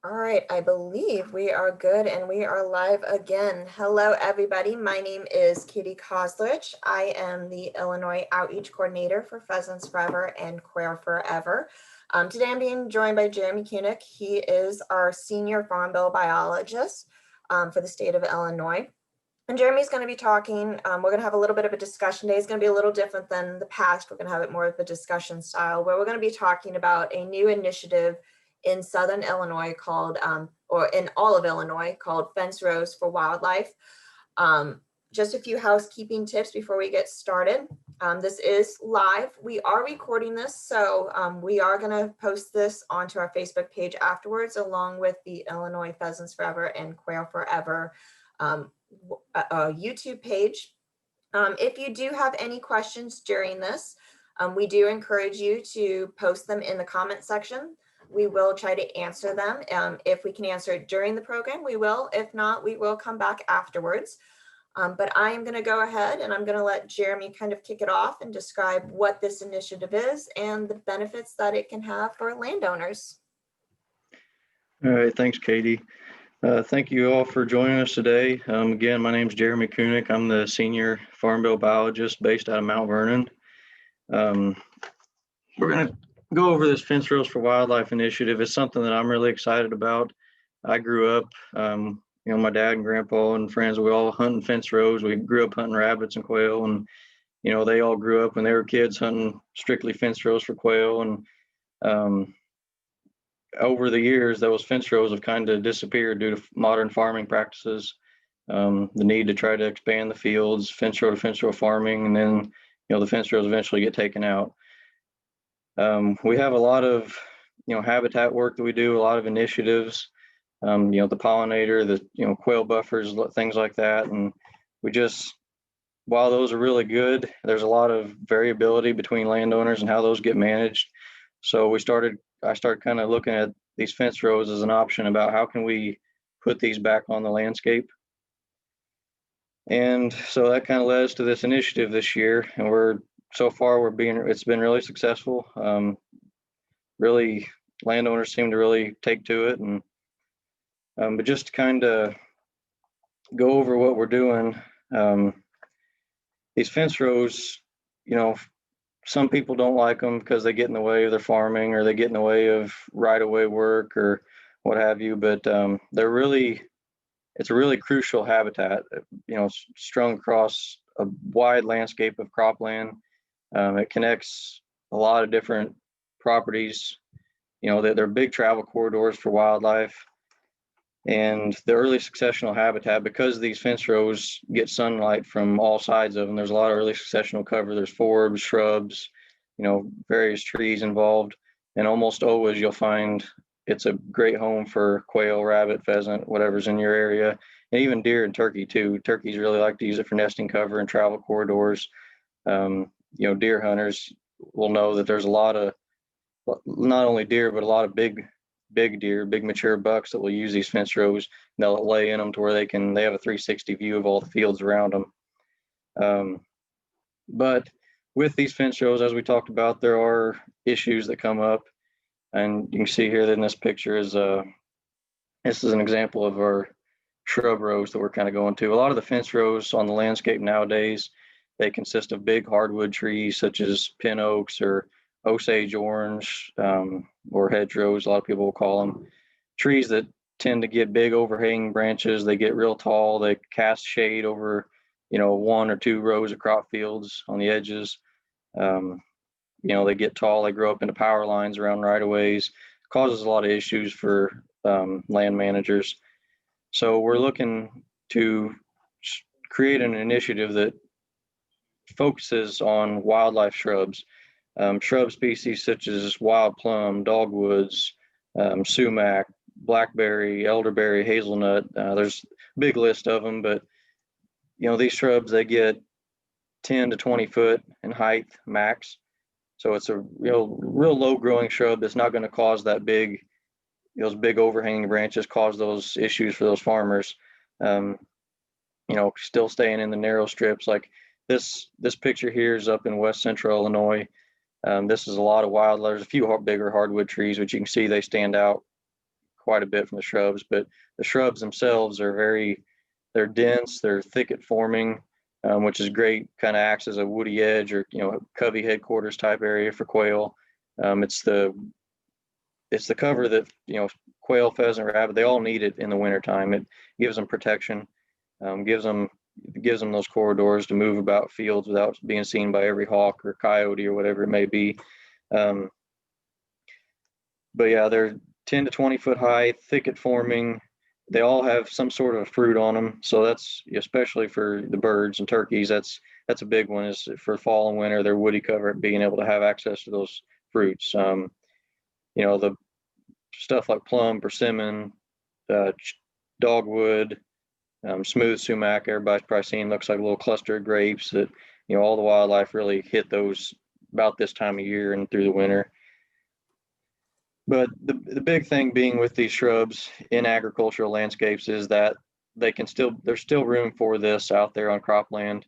All right, I believe we are good and we are live again. Hello, everybody. My name is Katie Koslich. I am the Illinois Outreach Coordinator for Pheasants Forever and Quail Forever. Today I'm being joined by Jeremy Kunick. He is our Senior Farm Bill Biologist for the state of Illinois. And Jeremy's going to be talking, we're going to have a little bit of a discussion day. It's going to be a little different than the past. We're going to have it more of a discussion style where we're going to be talking about a new initiative in Southern Illinois called, or in all of Illinois, called Fence Rows for Wildlife. Just a few housekeeping tips before we get started. This is live. We are recording this, so we are going to post this onto our Facebook page afterwards, along with the Illinois Pheasants Forever and Quail Forever YouTube page. If you do have any questions during this, we do encourage you to post them in the comment section. We will try to answer them. If we can answer it during the program, we will. If not, we will come back afterwards. But I am going to go ahead and I'm going to let Jeremy kind of kick it off and describe what this initiative is and the benefits that it can have for landowners. All right, thanks, Katie. Thank you all for joining us today. Again, my name is Jeremy Kunick. I'm the Senior Farm Bill Biologist based out of Mount Vernon. We're going to go over this Fence Rows for Wildlife initiative. It's something that I'm really excited about. I grew up, my dad and grandpa and friends, we all hunting fence rows. We grew up hunting rabbits and quail, and they all grew up when they were kids hunting strictly fence rows for quail. And over the years, those fence rows have kind of disappeared due to modern farming practices, the need to try to expand the fields, fence row to fence row farming, and then the fence rows eventually get taken out. We have a lot of habitat work that we do, a lot of initiatives, the pollinator, the quail buffers, things like that. And while those are really good, there's a lot of variability between landowners and how those get managed. So I started kind of looking at these fence rows as an option about how can we put these back on the landscape. And so that kind of led us to this initiative this year, and it's been really successful. Really, landowners seem to really take to it, and but just to kind of go over what we're doing, these fence rows, some people don't like them because they get in the way of their farming, or they get in the way of right-of-way work or what have you. But it's a really crucial habitat, strung across a wide landscape of cropland. It connects a lot of different properties. They're big travel corridors for wildlife. And the early successional habitat, because these fence rows get sunlight from all sides of them, there's a lot of early successional cover. There's forbs, shrubs, various trees involved. And almost always you'll find it's a great home for quail, rabbit, pheasant, whatever's in your area, and even deer and turkey too. Turkeys really like to use it for nesting cover and travel corridors. Deer hunters will know that there's a lot of, not only deer, but a lot of big deer, big mature bucks that will use these fence rows. They'll lay in them to where they have a 360 view of all the fields around them. But with these fence rows, as we talked about, there are issues that come up, and you can see here that in this picture this is an example of our shrub rows that we're kind of going to. A lot of the fence rows on the landscape nowadays, they consist of big hardwood trees such as pin oaks or Osage orange, or hedgerows, a lot of people will call them. Trees that tend to get big overhanging branches. They get real tall. They cast shade over, one or two rows of crop fields on the edges. They get tall. They grow up into power lines around right-of-ways. Causes a lot of issues for land managers. So we're looking to create an initiative that focuses on wildlife shrubs. Shrub species such as wild plum, dogwoods, sumac, blackberry, elderberry, hazelnut. There's a big list of them, but these shrubs, they get 10 to 20 foot in height max. So it's a real low growing shrub that's not going to cause those big overhanging branches, cause those issues for those farmers. Still staying in the narrow strips. Like this picture here is up in west central Illinois. This is a lot of wildlife. There's a few bigger hardwood trees, which you can see they stand out quite a bit from the shrubs, but the shrubs themselves are they're dense, they're thicket forming, which is great, kind of acts as a woody edge or, covey headquarters type area for quail. It's the cover that, quail, pheasant, rabbit, they all need it in the wintertime. It gives them protection, gives them those corridors to move about fields without being seen by every hawk or coyote or whatever it may be. But yeah, they're 10 to 20 foot high, thicket forming. They all have some sort of fruit on them. So that's, especially for the birds and turkeys, that's a big one, is for fall and winter, their woody cover, being able to have access to those fruits. The stuff like plum, persimmon, dogwood, smooth sumac, everybody's probably seen, looks like a little cluster of grapes that, all the wildlife really hit those about this time of year and through the winter. But the big thing being with these shrubs in agricultural landscapes is that there's still room for this out there on cropland.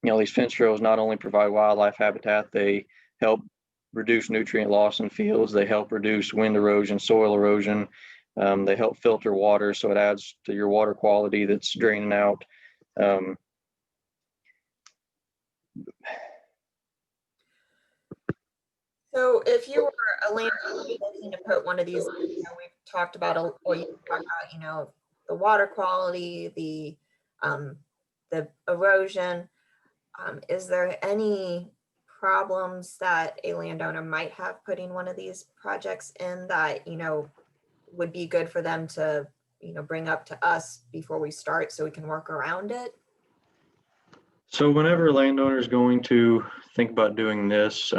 These fence rows not only provide wildlife habitat, they help reduce nutrient loss in fields. They help reduce wind erosion, soil erosion. They help filter water, so it adds to your water quality that's draining out. So if you were a landowner looking to put one of these, we've talked about, the water quality, the erosion. Is there any problems that a landowner might have putting one of these projects in that, would be good for them to, bring up to us before we start so we can work around it? So whenever a landowner is going to think about doing this,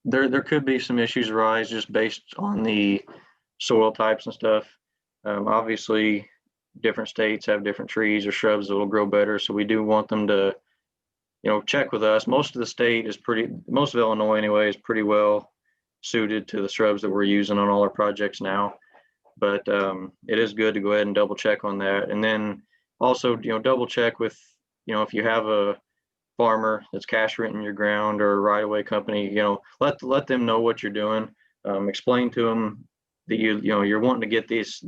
there could be some issues arise just based on the soil types and stuff. Obviously, different states have different trees or shrubs that will grow better, so we do want them to, check with us. Most of Illinois anyway, is pretty well suited to the shrubs that we're using on all our projects now. But it is good to go ahead and double check on that, and then also, double check with, if you have a farmer that's cash renting your ground or a right-of-way company, let them know what you're doing. Explain to them that you're wanting to get this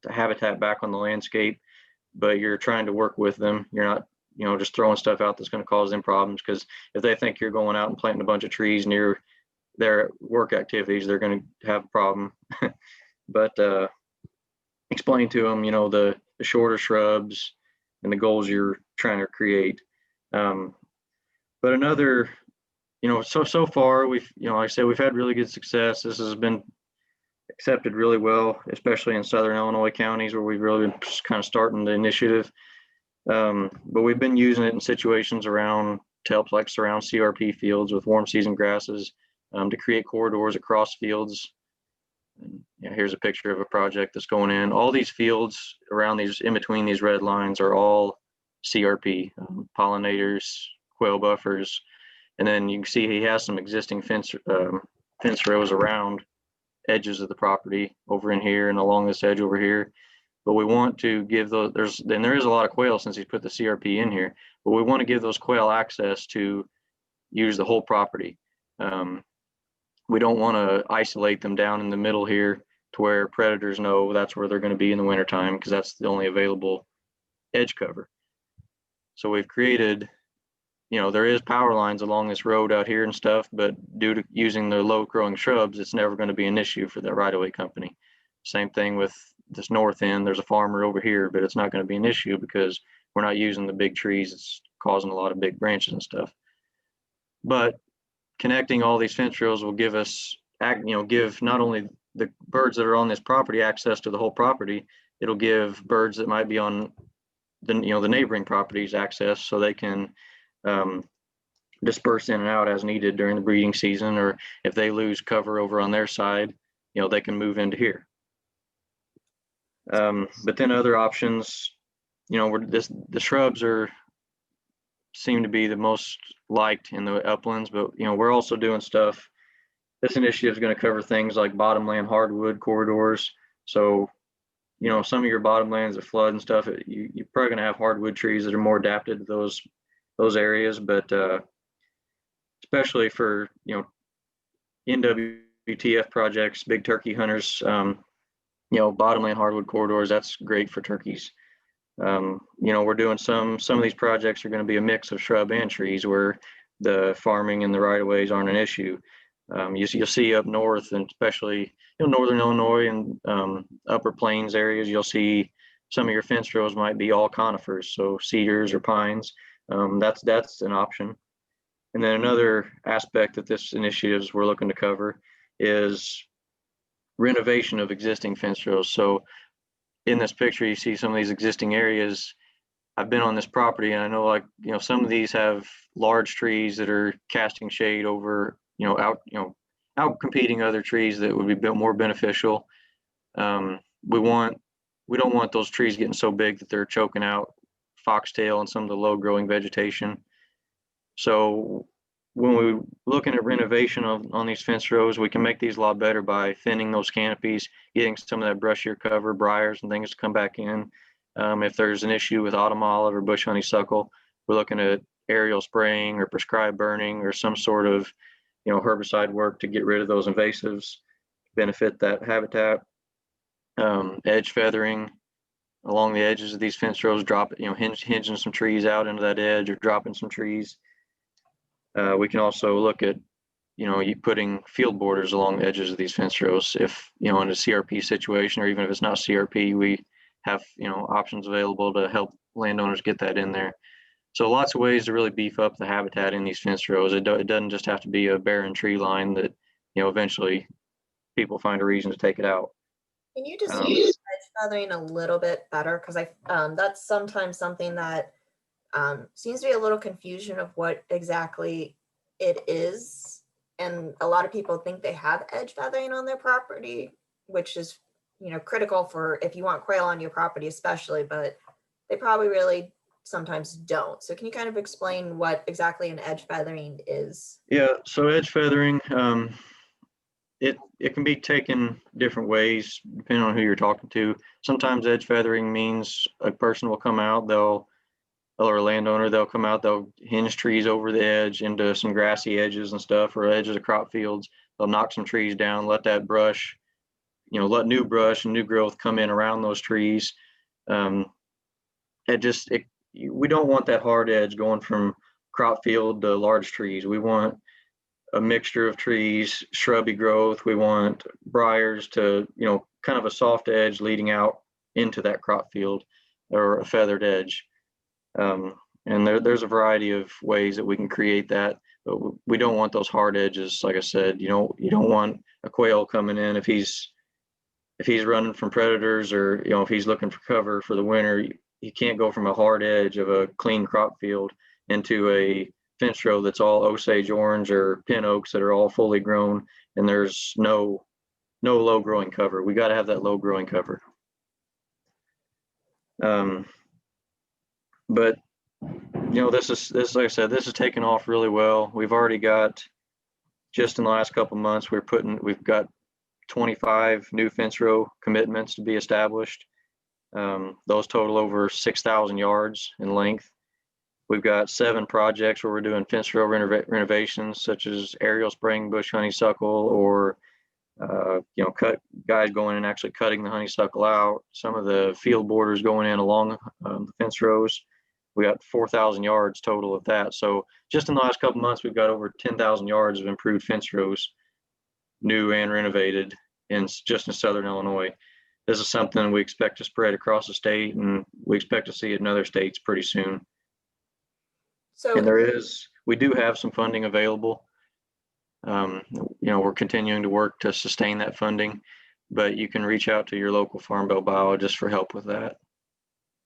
habitat back on the landscape, but you're trying to work with them. You're not, just throwing stuff out that's going to cause them problems, because if they think you're going out and planting a bunch of trees near their work activities, they're going to have a problem. But explain to them, the shorter shrubs and the goals you're trying to create. But another, so far we've, like I said, we've had really good success. This has been accepted really well, especially in southern Illinois counties where we've really been just kind of starting the initiative. But we've been using it in situations to help surround CRP fields with warm season grasses, to create corridors across fields. And, here's a picture of a project that's going in. All these fields around in between these red lines are all CRP, pollinators, quail buffers. And then you can see he has some existing fence rows around edges of the property over in here and along this edge over here. But we want to give there is a lot of quail since he's put the CRP in here, but we want to give those quail access to use the whole property. We don't want to isolate them down in the middle here to where predators know that's where they're going to be in the wintertime, because that's the only available edge cover. So we've created, there is power lines along this road out here and stuff, but due to using the low growing shrubs, it's never going to be an issue for the right-of-way company. Same thing with this north end. There's a farmer over here, but it's not going to be an issue because we're not using the big trees. It's causing a lot of big branches and stuff. But connecting all these fence rows will give us, give not only the birds that are on this property access to the whole property, it'll give birds that might be on the neighboring properties access, so they can disperse in and out as needed during the breeding season, or if they lose cover over on their side, they can move into here. But then other options, the shrubs seem to be the most liked in the uplands, but we're also doing stuff. This initiative is going to cover things like bottomland hardwood corridors. So, some of your bottomlands that flood and stuff, you're probably going to have hardwood trees that are more adapted to those areas. But especially for NWS WTF projects, big turkey hunters, bottomland hardwood corridors. That's great for turkeys. We're doing some of these projects are going to be a mix of shrub and trees where the farming and the right of ways aren't an issue. You'll see up north, and especially northern Illinois and upper plains areas, you'll see some of your fence rows might be all conifers, so cedars or pines. That's an option. And then another aspect that this initiatives we're looking to cover is renovation of existing fence rows. So in this picture, you see some of these existing areas. I've been on this property and I know, some of these have large trees that are casting shade over, out competing other trees that would be more beneficial. We don't want those trees getting so big that they're choking out foxtail and some of the low growing vegetation. So when we're looking at renovation on these fence rows, we can make these a lot better by thinning those canopies, getting some of that brushier cover, briars and things to come back in. If there's an issue with autumn olive or bush honeysuckle, we're looking at aerial spraying or prescribed burning or some sort of, herbicide work to get rid of those invasives, benefit that habitat. Edge feathering along the edges of these fence rows, hinging some trees out into that edge or dropping some trees. We can also look at, you putting field borders along the edges of these fence rows. If, in a CRP situation, or even if it's not CRP, we have, options available to help landowners get that in there. So lots of ways to really beef up the habitat in these fence rows. It doesn't just have to be a barren tree line that, eventually people find a reason to take it out. Can you just edge feathering a little bit better? Because that's sometimes something that seems to be a little confusion of what exactly it is. And a lot of people think they have edge feathering on their property, which is, critical for if you want quail on your property, especially, but they probably really sometimes don't. So can you kind of explain what exactly an edge feathering is? Yeah, so edge feathering, it can be taken different ways depending on who you're talking to. Sometimes edge feathering means a person will come out, or a landowner, they'll come out, they'll hinge trees over the edge into some grassy edges and stuff, or edges of crop fields. They'll knock some trees down, let that brush, let new brush and new growth come in around those trees. We don't want that hard edge going from crop field to large trees. We want a mixture of trees, shrubby growth. We want briars to, kind of a soft edge leading out into that crop field, or a feathered edge. And there's a variety of ways that we can create that, but we don't want those hard edges. Like I said, you don't want a quail coming in if he's running from predators, or if he's looking for cover for the winter. He can't go from a hard edge of a clean crop field into a fence row that's all Osage orange or pin oaks that are all fully grown, and there's no low growing cover. We got to have that low growing cover. But this is like I said, this is taking off really well. We've already got, just in the last couple of months, we've got 25 new fence row commitments to be established. Those total over 6,000 yards in length. We've got 7 projects where we're doing fence row renovations, such as aerial spraying bush honeysuckle, or guys going and actually cutting the honeysuckle out. Some of the field borders going in along the fence rows. We got 4,000 yards total of that. So just in the last couple of months, we've got over 10,000 yards of improved fence rows, new and renovated, just in Southern Illinois. This is something we expect to spread across the state, and we expect to see it in other states pretty soon. So, and we do have some funding available. We're continuing to work to sustain that funding, but you can reach out to your local Farm Bill biologist for help with that.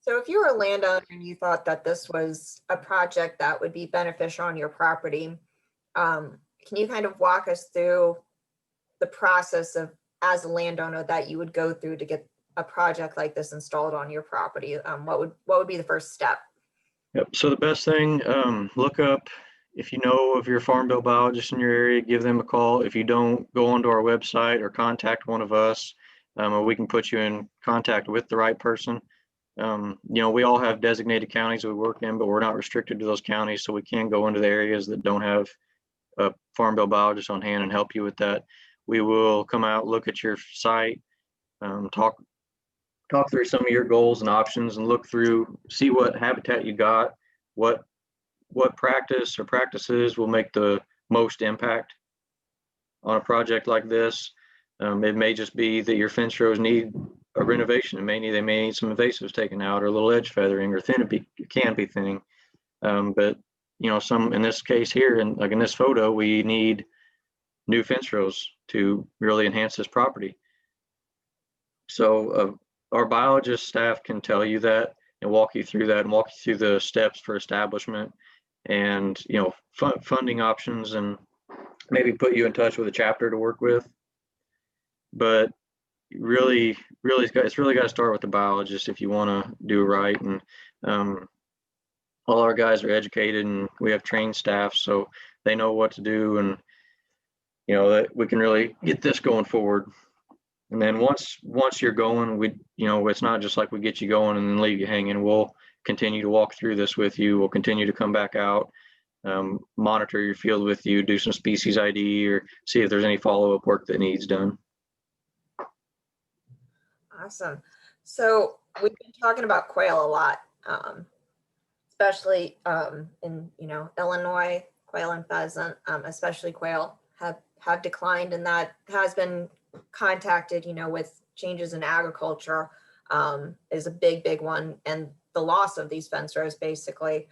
So if you were a landowner and you thought that this was a project that would be beneficial on your property, can you kind of walk us through the process of, as a landowner, that you would go through to get a project like this installed on your property? What would be the first step? Yep. So the best thing, look up, if you know of your Farm Bill biologist in your area, give them a call. If you don't, go onto our website or contact one of us, or we can put you in contact with the right person. We all have designated counties we work in, but we're not restricted to those counties, so we can go into the areas that don't have a Farm Bill biologist on hand and help you with that. We will come out, look at your site, talk through some of your goals and options, and look through, see what habitat you got, what practice or practices will make the most impact on a project like this. It may just be that your fence rows need a renovation. They may need some invasives taken out, or a little edge feathering, or canopy thinning. But some, in this case here, and like in this photo, we need new fence rows to really enhance this property. So our biologist staff can tell you that and walk you through that, and walk you through the steps for establishment, and funding options, and maybe put you in touch with a chapter to work with. But really, it's really got to start with the biologist if you want to do it right. And all our guys are educated, and we have trained staff, so they know what to do, and that we can really get this going forward. And then once you're going, it's not just like we get you going and then leave you hanging. We'll continue to walk through this with you. We'll continue to come back out, monitor your field with you, do some species ID, or see if there's any follow-up work that needs done. Awesome. So we've been talking about quail a lot, especially in Illinois. Quail and pheasant, especially quail, have declined, and that has been contacted, with changes in agriculture, is a big one, and the loss of these fence rows basically.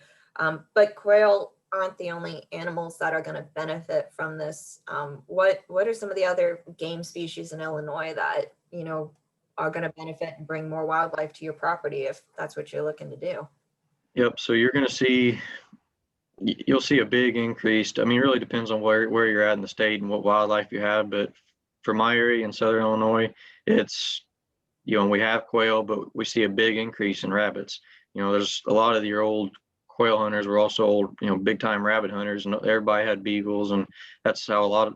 But quail aren't the only animals that are going to benefit from this. What are some of the other game species in Illinois that are going to benefit and bring more wildlife to your property, if that's what you're looking to do? Yep. So you'll see a big increase. I mean, it really depends on where you're at in the state and what wildlife you have. But for my area in Southern Illinois, it's, we have quail, but we see a big increase in rabbits. There's a lot of your old quail hunters were also old, big time rabbit hunters, and everybody had beagles. And that's how a lot of,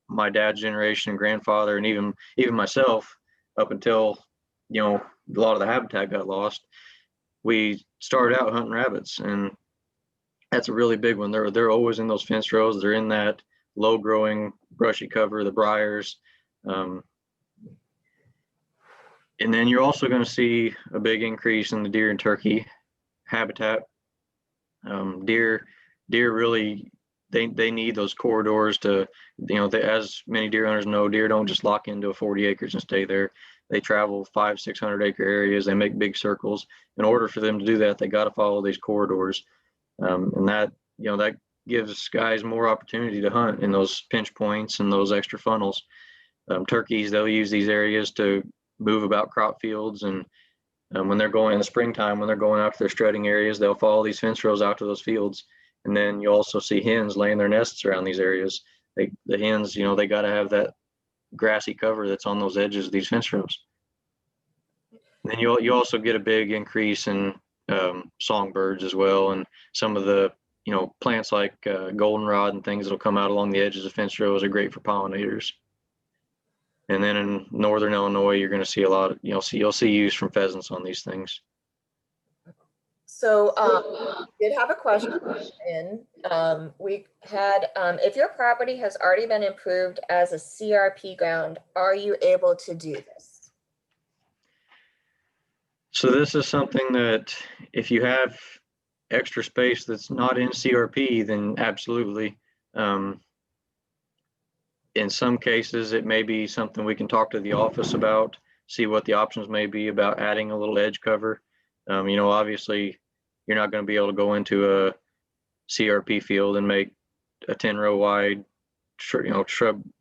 my dad's generation and grandfather, and even myself, up until, a lot of the habitat got lost, we started out hunting rabbits. And that's a really big one. They're always in those fence rows. They're in that low growing brushy cover, the briars. And then you're also going to see a big increase in the deer and turkey habitat. Deer really, they need those corridors to, as many deer hunters know, deer don't just lock into 40 acres and stay there. They travel 500-600 acre areas. They make big circles. In order for them to do that, they got to follow these corridors. And that gives guys more opportunity to hunt in those pinch points and those extra funnels. Turkeys, they'll use these areas to move about crop fields, and when they're going in the springtime, when they're going out to their strutting areas, they'll follow these fence rows out to those fields. And then you also see hens laying their nests around these areas. The hens, they got to have that grassy cover that's on those edges of these fence rows. And then you also get a big increase in songbirds as well, and some of the plants like goldenrod and things that'll come out along the edges of fence rows are great for pollinators. And then in northern Illinois, you're going to see a lot of, you'll see use from pheasants on these things. So we did have a question in. We had, if your property has already been improved as a CRP ground, are you able to do this? So this is something that if you have extra space that's not in CRP, then absolutely. In some cases, it may be something we can talk to the office about, see what the options may be about adding a little edge cover. Obviously, you're not going to be able to go into a CRP field and make a 10-row wide,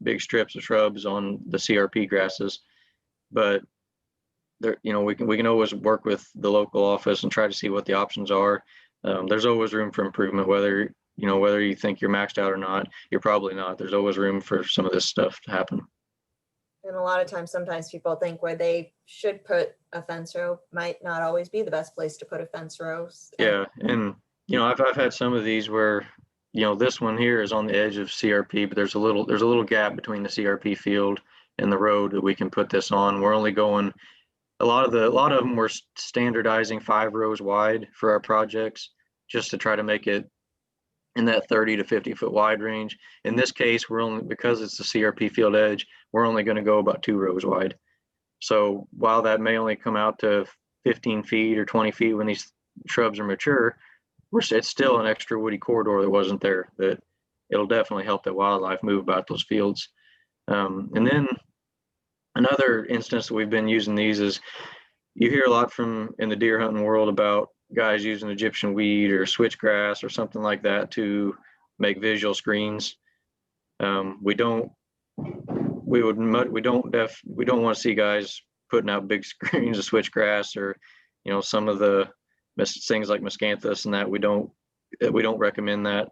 big strips of shrubs on the CRP grasses. But there, we can always work with the local office and try to see what the options are. There's always room for improvement, whether you think you're maxed out or not. You're probably not. There's always room for some of this stuff to happen. And a lot of times, sometimes people think where they should put a fence row might not always be the best place to put a fence row. Yeah, and I've had some of these where this one here is on the edge of CRP, but there's a little gap between the CRP field and the road that we can put this on. We're only going, a lot of them we're standardizing 5 rows wide for our projects, just to try to make it in that 30 to 50 foot wide range. In this case, we're only, because it's the CRP field edge, we're only going to go about 2 rows wide. So while that may only come out to 15 feet or 20 feet when these shrubs are mature, it's still an extra woody corridor that wasn't there, that it'll definitely help that wildlife move about those fields. And then another instance that we've been using these is, you hear a lot from in the deer hunting world about guys using Egyptian weed or switchgrass or something like that to make visual screens. We don't want to see guys putting out big screens of switchgrass, or some of the things like miscanthus and that. We don't recommend that.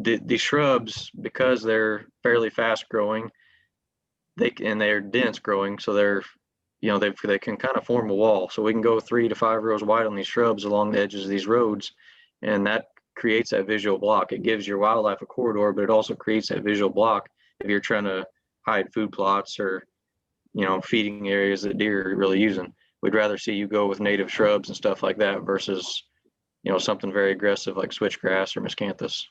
These shrubs, because they're fairly fast growing, they're dense growing, so they can kind of form a wall. So we can go 3 to 5 rows wide on these shrubs along the edges of these roads, and that creates that visual block. It gives your wildlife a corridor, but it also creates that visual block if you're trying to hide food plots or feeding areas that deer are really using. We'd rather see you go with native shrubs and stuff like that versus something very aggressive like switchgrass or miscanthus.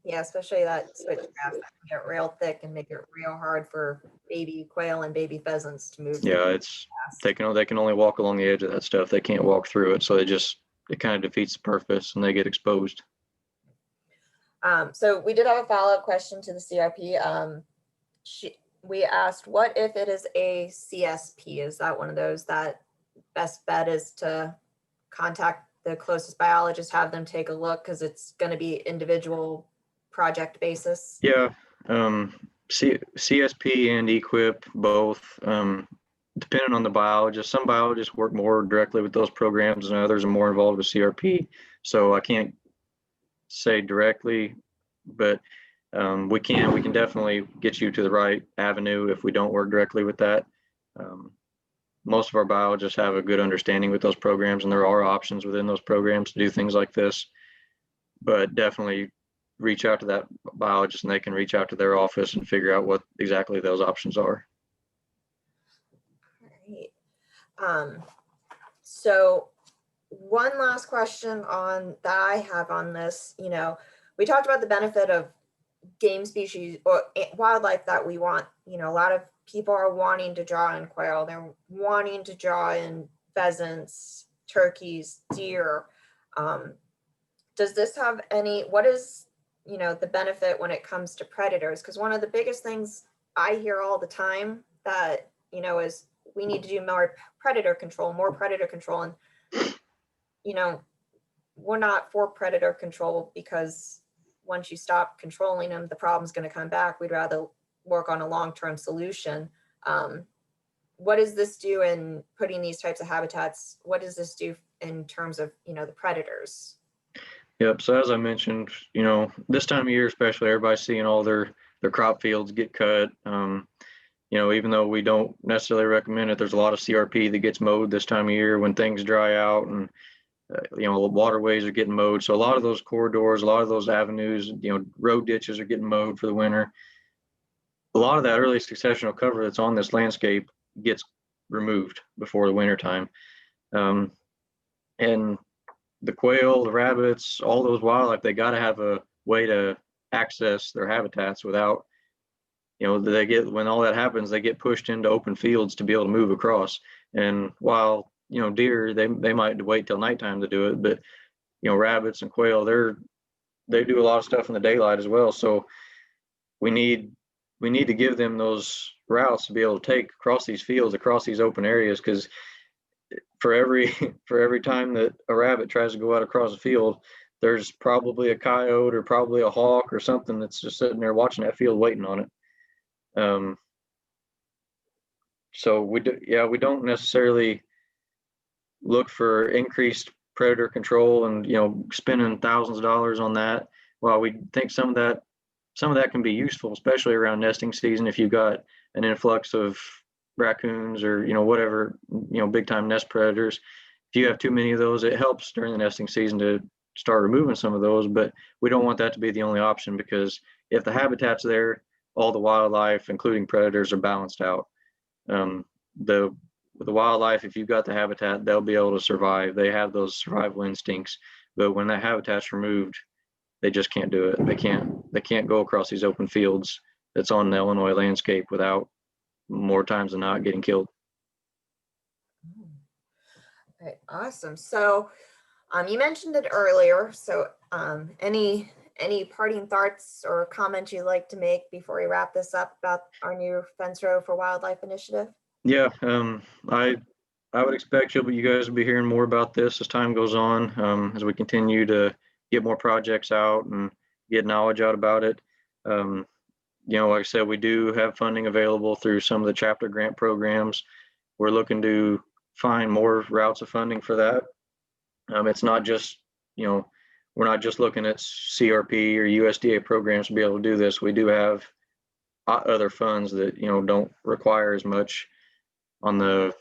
Yeah, especially that switchgrass that can get real thick and make it real hard for baby quail and baby pheasants to move. Yeah, they can only walk along the edge of that stuff. They can't walk through it, so it kind of defeats the purpose and they get exposed. So we did have a follow-up question to the CRP. We asked, what if it is a CSP? Is that one of those that best bet is to contact the closest biologist, have them take a look, because it's going to be individual project basis? Yeah, CSP and equip both, depending on the biologist. Some biologists work more directly with those programs and others are more involved with CRP. So I can't say directly, but we can definitely get you to the right avenue if we don't work directly with that. Most of our biologists have a good understanding with those programs, and there are options within those programs to do things like this. But definitely reach out to that biologist, and they can reach out to their office and figure out what exactly those options are. All right. So one last question that I have on this, we talked about the benefit of game species or wildlife that we want. A lot of people are wanting to draw in quail, they're wanting to draw in pheasants, turkeys, deer. Does this have what is the benefit when it comes to predators? Because one of the biggest things I hear all the time that is we need to do more predator control, and we're not for predator control, because once you stop controlling them, the problem's going to come back. We'd rather work on a long-term solution. What does this do in putting these types of habitats? What does this do in terms of the predators? Yep. So as I mentioned, this time of year, especially, everybody's seeing all their crop fields get cut. Even though we don't necessarily recommend it, there's a lot of CRP that gets mowed this time of year when things dry out, and waterways are getting mowed. So a lot of those corridors, a lot of those avenues, road ditches are getting mowed for the winter. A lot of that early successional cover that's on this landscape gets removed before the winter time. And the quail, the rabbits, all those wildlife, they got to have a way to access their habitats without, when all that happens, they get pushed into open fields to be able to move across. And while, deer, they might wait till nighttime to do it, but, rabbits and quail, they do a lot of stuff in the daylight as well. So we need to give them those routes to be able to take across these fields, across these open areas, because for every time that a rabbit tries to go out across the field, there's probably a coyote or probably a hawk or something that's just sitting there watching that field, waiting on it. So we don't necessarily look for increased predator control and spending thousands of dollars on that. While we think some of that can be useful, especially around nesting season, if you've got an influx of raccoons or whatever big time nest predators. If you have too many of those, it helps during the nesting season to start removing some of those, but we don't want that to be the only option, because if the habitat's there, all the wildlife, including predators, are balanced out. The with the wildlife, if you've got the habitat, they'll be able to survive. They have those survival instincts. But when that habitat's removed, they just can't do it. They can't go across these open fields that's on the Illinois landscape without more times than not getting killed. Okay, awesome. So you mentioned it earlier. So any parting thoughts or comments you'd like to make before we wrap this up about our new Fence Row for Wildlife initiative? Yeah, I would expect you guys will be hearing more about this as time goes on, as we continue to get more projects out and get knowledge out about it. Like I said, we do have funding available through some of the chapter grant programs. We're looking to find more routes of funding for that. It's not just, we're not just looking at CRP or USDA programs to be able to do this. We do have other funds that, don't require as much on the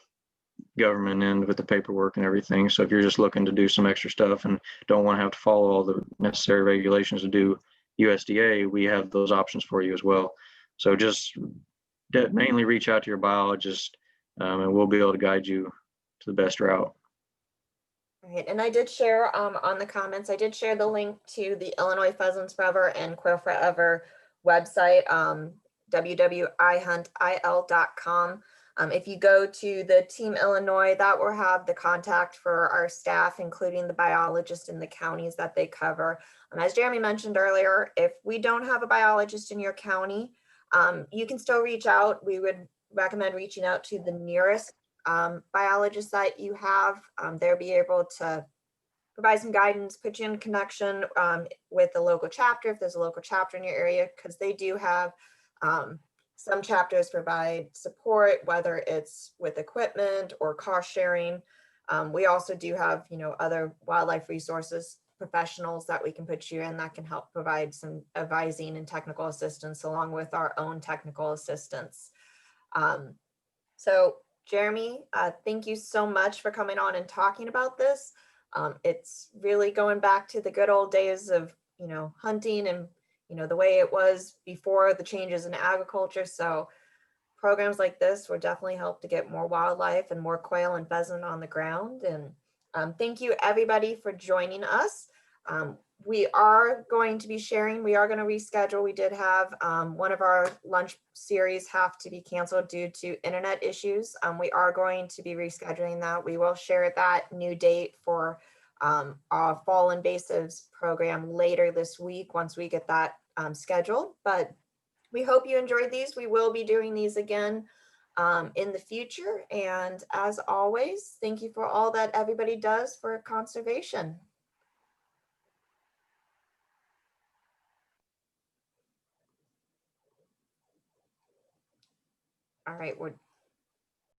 government end with the paperwork and everything. So if you're just looking to do some extra stuff and don't want to have to follow all the necessary regulations to do USDA, we have those options for you as well. So just mainly reach out to your biologist, and we'll be able to guide you to the best route. Right, and I did share on the comments, I did share the link to the Illinois Pheasants Forever and Quail Forever website, www.ihuntil.com. If you go to the Team Illinois, that will have the contact for our staff, including the biologist in the counties that they cover. As Jeremy mentioned earlier, if we don't have a biologist in your county, you can still reach out. We would recommend reaching out to the nearest biologist that you have. They'll be able to provide some guidance, put you in connection with the local chapter, if there's a local chapter in your area, because they do have some chapters provide support, whether it's with equipment or cost sharing. We also do have, other wildlife resources professionals that we can put you in that can help provide some advising and technical assistance along with our own technical assistance. So Jeremy, thank you so much for coming on and talking about this. It's really going back to the good old days of, hunting and, the way it was before the changes in agriculture. So programs like this will definitely help to get more wildlife and more quail and pheasant on the ground. And thank you everybody for joining us. We are going to be sharing, we are going to reschedule. We did have one of our lunch series have to be canceled due to internet issues. We are going to be rescheduling that. We will share that new date for our fall invasives program later this week once we get that scheduled. But we hope you enjoyed these. We will be doing these again in the future. And as always, thank you for all that everybody does for conservation. All right, we're